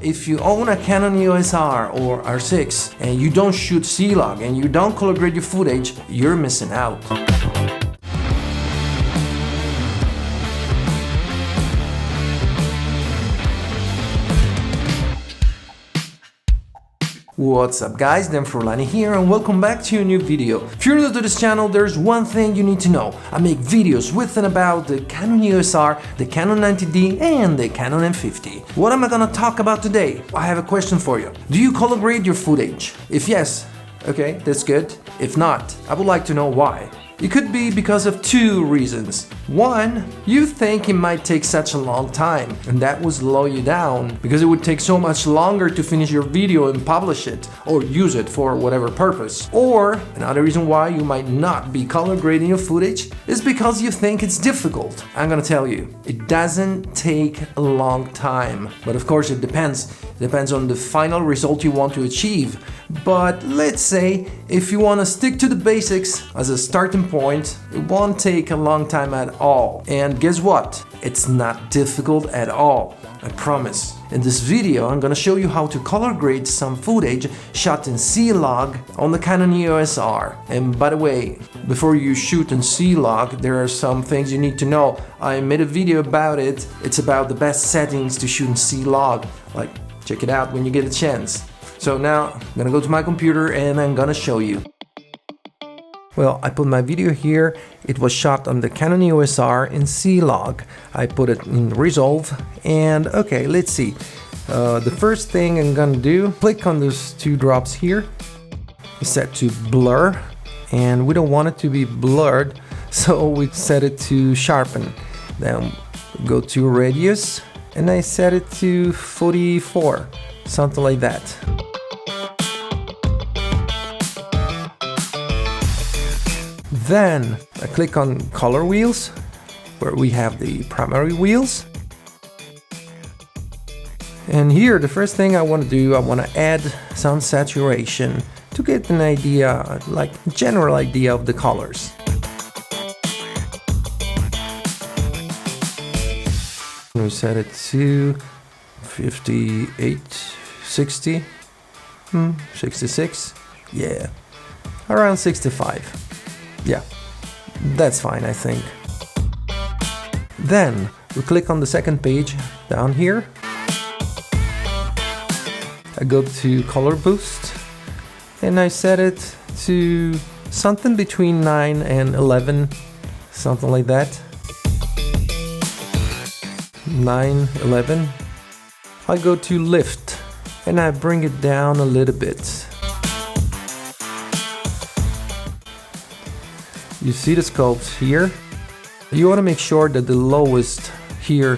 if you own a Canon EOS R or R6 and you don't shoot C-Log and you don't color grade your footage, you're missing out. What's up guys, Dan Furlani here and welcome back to a new video. If you're new to this channel, there's one thing you need to know. I make videos with and about the Canon EOS R, the Canon 90D and the Canon M50. What am I gonna talk about today? I have a question for you. Do you color grade your footage? If yes, okay, that's good. If not, I would like to know why. It could be because of two reasons. One, you think it might take such a long time and that will slow you down because it would take so much longer to finish your video and publish it or use it for whatever purpose. Or another reason why you might not be color grading your footage is because you think it's difficult. I'm gonna tell you, it doesn't take a long time. But of course it depends. It depends on the final result you want to achieve. But let's say if you want to stick to the basics as a starting point, it won't take a long time at all. And guess what? It's not difficult at all, I promise. In this video, I'm gonna show you how to color grade some footage shot in C-Log on the Canon EOS R. And by the way, before you shoot in C-Log, there are some things you need to know. I made a video about it. It's about the best settings to shoot in C-Log. Like, check it out when you get a chance. So now, I'm gonna go to my computer and I'm gonna show you. Well, I put my video here. It was shot on the Canon EOS R in C-Log. I put it in Resolve and okay, let's see. The first thing I'm gonna do, click on those two drops here. Set to blur and we don't want it to be blurred, so we set it to sharpen. Then go to radius and I set it to 44, something like that. Then I click on color wheels, where we have the primary wheels. And here, the first thing I want to do, I want to add some saturation to get an idea, like general idea of the colors. We set it to 58, 60, 66, yeah, around 65. Yeah, that's fine, I think. Then we click on the second page down here. I go to color boost and I set it to something between 9 and 11, something like that. 9, 11. I go to lift and I bring it down a little bit. You see the scopes here? You want to make sure that the lowest here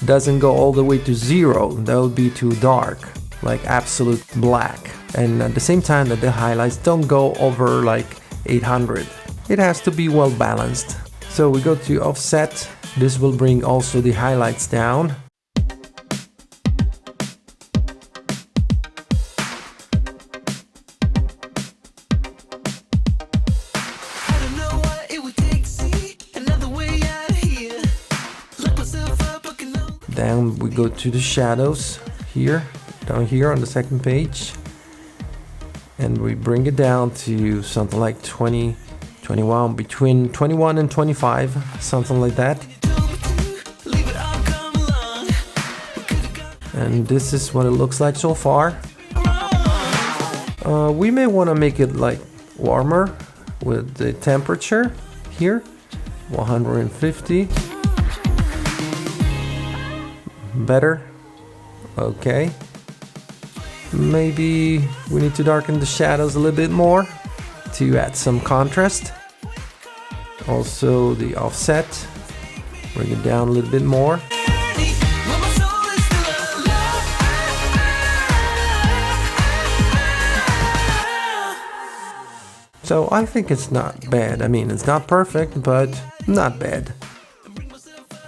doesn't go all the way to 0. That would be too dark, like absolute black. And at the same time that the highlights don't go over like 800. It has to be well balanced. So we go to offset. This will bring also the highlights down. Then we go to the shadows here, down here on the second page. And we bring it down to something like 20, 21, between 21 and 25, something like that. And this is what it looks like so far. We may want to make it like warmer with the temperature here, 150. Better. Okay. Maybe we need to darken the shadows a little bit more to add some contrast. Also the offset, bring it down a little bit more. So I think it's not bad. I mean, it's not perfect, but not bad.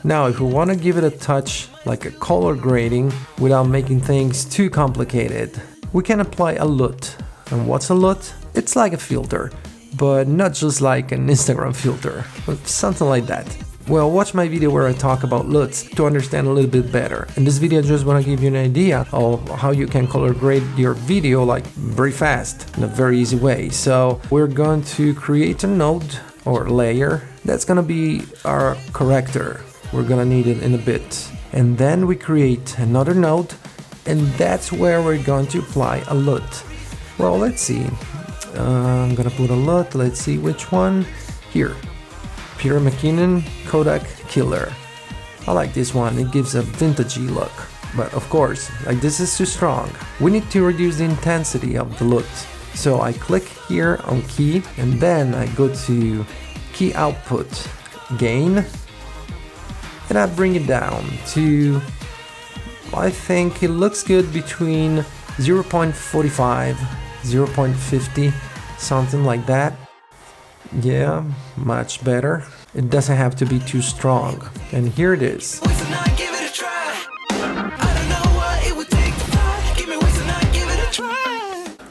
Now, if we want to give it a touch like a color grading without making things too complicated, we can apply a LUT. And what's a LUT? It's like a filter, but not just like an Instagram filter, but something like that. Well, watch my video where I talk about LUTs to understand a little bit better. In this video I just want to give you an idea of how you can color grade your video like very fast in a very easy way. So we're going to create a node or layer that's gonna be our corrector. We're gonna need it in a bit. And then we create another node, and that's where we're going to apply a LUT. Well, let's see. I'm gonna put a LUT, let's see which one. Here. Peter McKinnon Kodak Killer. I like this one, it gives a vintagey look. But of course, like this is too strong. We need to reduce the intensity of the LUT. So I click here on key, and then I go to key output, gain, and I bring it down to, I think it looks good between 0.45, 0.50, something like that. Yeah, much better. It doesn't have to be too strong. And here it is.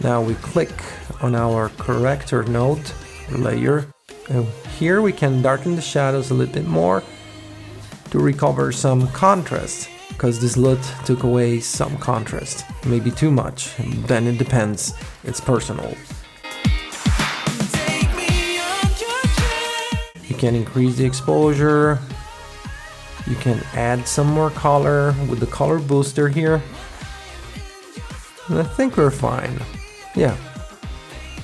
Now we click on our corrector node layer, and here we can darken the shadows a little bit more to recover some contrast, because this LUT took away some contrast, maybe too much, then it depends, it's personal. You can increase the exposure, you can add some more color with the color booster here, and I think we're fine. Yeah.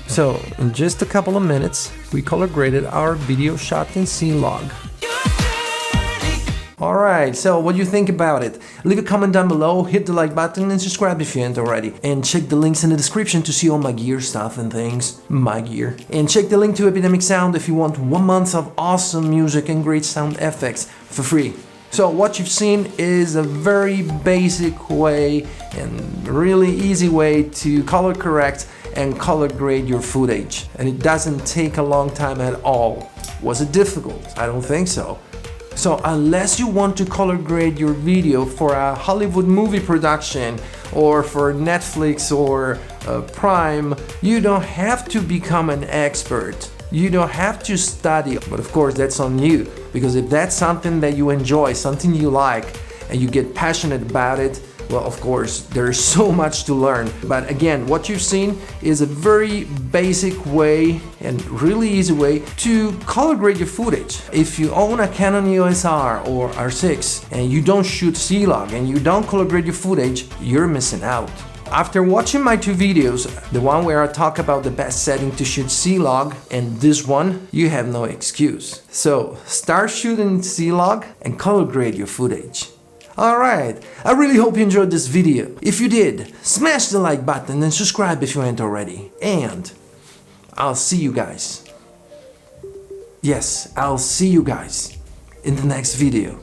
So in just a couple of minutes, we color graded our video shot in C-Log. Alright, so what do you think about it? Leave a comment down below, hit the like button and subscribe if you ain't already. And check the links in the description to see all my gear stuff and things. My gear. And check the link to Epidemic Sound if you want 1 month of awesome music and great sound effects for free. So what you've seen is a very basic way and really easy way to color correct and color grade your footage. And it doesn't take a long time at all. Was it difficult? I don't think so. So unless you want to color grade your video for a Hollywood movie production or for Netflix or Prime, you don't have to become an expert. You don't have to study, but of course that's on you, because if that's something that you enjoy, something you like, and you get passionate about it, well, of course, there's so much to learn. But again, what you've seen is a very basic way and really easy way to color grade your footage. If you own a Canon EOS R or R6 and you don't shoot C-Log and you don't color grade your footage, you're missing out. After watching my 2 videos, the one where I talk about the best setting to shoot C-Log and this one, you have no excuse. So start shooting C-Log and color grade your footage. Alright, I really hope you enjoyed this video. If you did, smash the like button and subscribe if you ain't already. And I'll see you guys. Yes, I'll see you guys in the next video.